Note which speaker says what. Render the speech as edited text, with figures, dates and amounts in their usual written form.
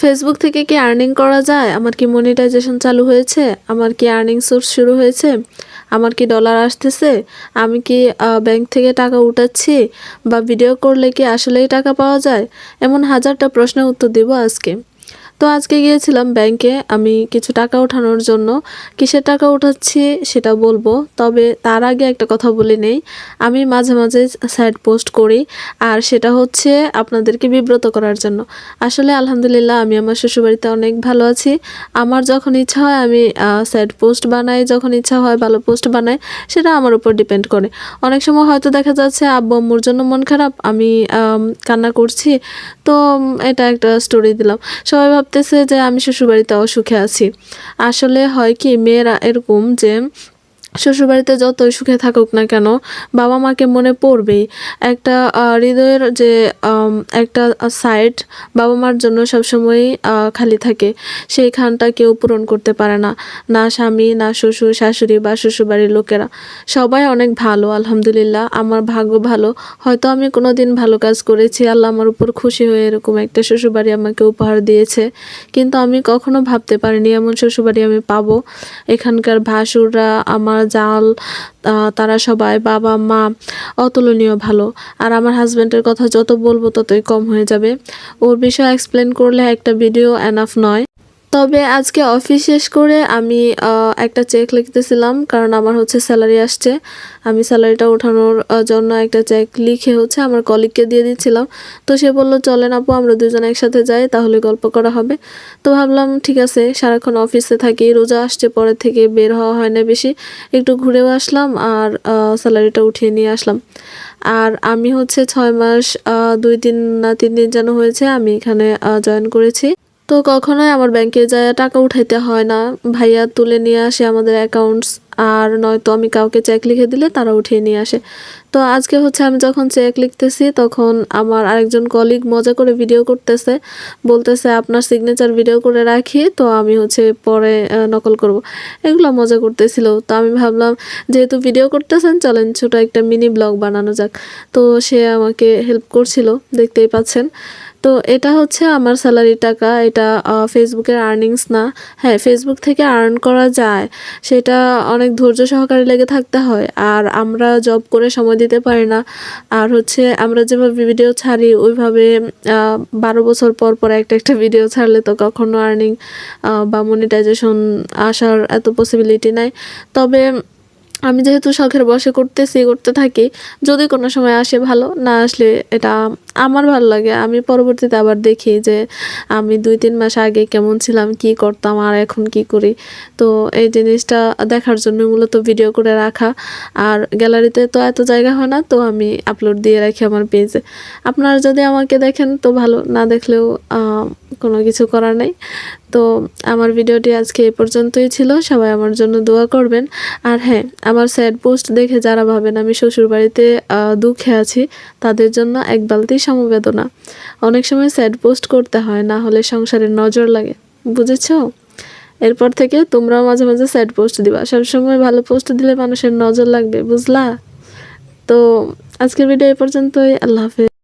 Speaker 1: Facebook থেকে কি earning করা যায়? আমার কি মনিটাইজেশন চালু হয়েছে? আমার কি আর্নিং সোর্স শুরু হয়েছে? আমার কি ডলার আসতেছে? আমি কি ব্যাংক থেকে টাকা উঠাচ্ছি? বা ভিডিও করলে কি আসলেই টাকা পাওয়া যায়? এমন হাজারটা প্রশ্নের উত্তর দিব আজকে। তো আজকে গিয়েছিলাম ব্যাংকে আমি কিছু টাকা ওঠানোর জন্য। কিসের টাকা উঠাচ্ছি সেটা বলবো। তবে তার আগে একটা কথা বলে নেই। আমি মাঝে, মাঝে স্যাড পোস্ট করি। আর সেটা হচ্ছে আপনাদেরকে বিব্রত করার জন্য। আসলে আলহামদুলিল্লাহ আমি আমার শ্বশুরবাড়িতে অনেক ভালো আছি। আমার যখন ইচ্ছা হয় আমি স্যাড পোস্ট বানাই, যখন ইচ্ছা হয় ভালো পোস্ট বানাই। সেটা আমার উপর ডিপেন্ড করে। অনেক সময় হয়তো দেখা যাচ্ছে আব্বু-আম্মুর জন্য মন খারাপ, আমি কান্না করছি। তো এটা একটা স্টোরি দিলাম। সবাই ভাবতেছে যে আমি শ্বশুরবাড়িতে অসুখে আছি। আসলে হয় কি মেয়েরা এরকম যে শ্বশুরবাড়িতে যতই সুখে থাকুক না কেন বাবা মাকে মনে পড়বেই। একটা হৃদয়ের যে একটা সাইড বাবা মার জন্য সবসময়ই খালি থাকে। সেইখানটা কেউ পূরণ করতে পারে না। না স্বামী, না শ্বশুর, শাশুড়ি বা শ্বশুরবাড়ির লোকেরা। সবাই অনেক ভালো আলহামদুলিল্লাহ। আমার ভাগ্য ভালো। হয়তো আমি কোনোদিন ভালো কাজ করেছি। আল্লাহ আমার উপর খুশি হয়ে এরকম একটা শ্বশুরবাড়ি আমাকে উপহার দিয়েছে। কিন্তু আমি কখনো ভাবতে পারিনি এমন শ্বশুরবাড়ি আমি পাবো। এখানকার ভাসুররা, আমার জাল, তারা সবাই বাবা মা অতুলনীয় ভালো। আর আমার হাজব্যান্ডের কথা যত বলবো ততই কম হয়ে যাবে। ওর বিষয়ে এক্সপ্লেন করলে একটা ভিডিও এনাফ নয়। তবে আজকে অফিস শেষ করে আমি একটা চেক লিখতেছিলাম, কারণ আমার হচ্ছে স্যালারি আসছে। আমি স্যালারিটা ওঠানোর জন্য একটা চেক লিখে হচ্ছে আমার কলিগকে দিয়ে দিচ্ছিলাম। তো সে বলল চলেন আপু আমরা দুজনে একসাথে যাই, তাহলে গল্প করা হবে। তো ভাবলাম ঠিক আছে, সারাক্ষণ অফিসে থাকি, রোজা আসছে পরে থেকে বের হওয়া হয় না বেশি। একটু ঘুরেও আসলাম আর স্যালারিটা উঠিয়ে নিয়ে আসলাম। আর আমি হচ্ছে 6 মাস 2 দিন না 3 দিন যেন হয়েছে আমি এখানে জয়েন করেছি। তো কখনোই আমার ব্যাংকে যায় টাকা উঠাইতে হয় না। ভাইয়া তুলে নিয়ে আসে আমাদের অ্যাকাউন্টস, আর নয়তো আমি কাউকে চেক লিখে দিলে তারা উঠিয়ে নিয়ে আসে। তো আজকে হচ্ছে আমি যখন চেক লিখতেছি তখন আমার আরেকজন কলিগ মজা করে ভিডিও করতেছে, বলতেছে আপনার সিগনেচার ভিডিও করে রাখি, তো আমি হচ্ছে পরে নকল করব। এগুলো মজা করতেছিল। তো আমি ভাবলাম যেহেতু ভিডিও করতেছেন চলেন ছোট একটা মিনি ব্লগ বানানো যাক। তো সে আমাকে হেল্প করছিল, দেখতেই পাচ্ছেন। তো এটা হচ্ছে আমার স্যালারির টাকা। এটা ফেসবুকের আর্নিংস না। হ্যাঁ, ফেসবুক থেকে আর্ন করা যায়। সেটা অনেক ধৈর্য সহকারে লেগে থাকতে হয়। আর আমরা জব করে সময় দিতে পারি না। আর হচ্ছে আমরা যেভাবে ভিডিও ছাড়ি ওইভাবে 12 বছর পর পর একটা ভিডিও ছাড়লে তো কখনো আর্নিং বা মনিটাইজেশন আসার এত পসিবিলিটি নাই। তবে আমি যেহেতু শখের বশে করতে থাকি, যদি কোনো সময় আসে ভালো, না আসলে এটা আমার ভালো লাগে। আমি পরবর্তীতে আবার দেখি যে আমি 2-3 মাস আগে কেমন ছিলাম, কি করতাম আর এখন কি করি। তো এই জিনিসটা দেখার জন্য মূলত ভিডিও করে রাখা। আর গ্যালারিতে তো এত জায়গা হয় না, তো আমি আপলোড দিয়ে রাখি আমার পেজে। আপনারা যদি আমাকে দেখেন তো ভালো, না দেখলেও কোনো কিছু করার নেই। তো আমার ভিডিওটি আজকে এই পর্যন্তই ছিল। সবাই আমার জন্য দোয়া করবেন। আর হ্যাঁ, আমার স্যাড পোস্ট দেখে যারা ভাবেন আমি শ্বশুরবাড়িতে দুঃখে আছি, তাদের জন্য এক বালতি সমবেদনা। অনেক সময় স্যাড পোস্ট করতে হয়, না হলে সংসারের নজর লাগে। বুঝেছো? এরপর থেকে তোমরাও মাঝে মাঝে স্যাড পোস্ট দিবা। সবসময় ভালো পোস্ট দিলে মানুষের নজর লাগবে, বুঝলা? তো আজকের ভিডিও এই পর্যন্তই। আল্লাহ হাফেজ।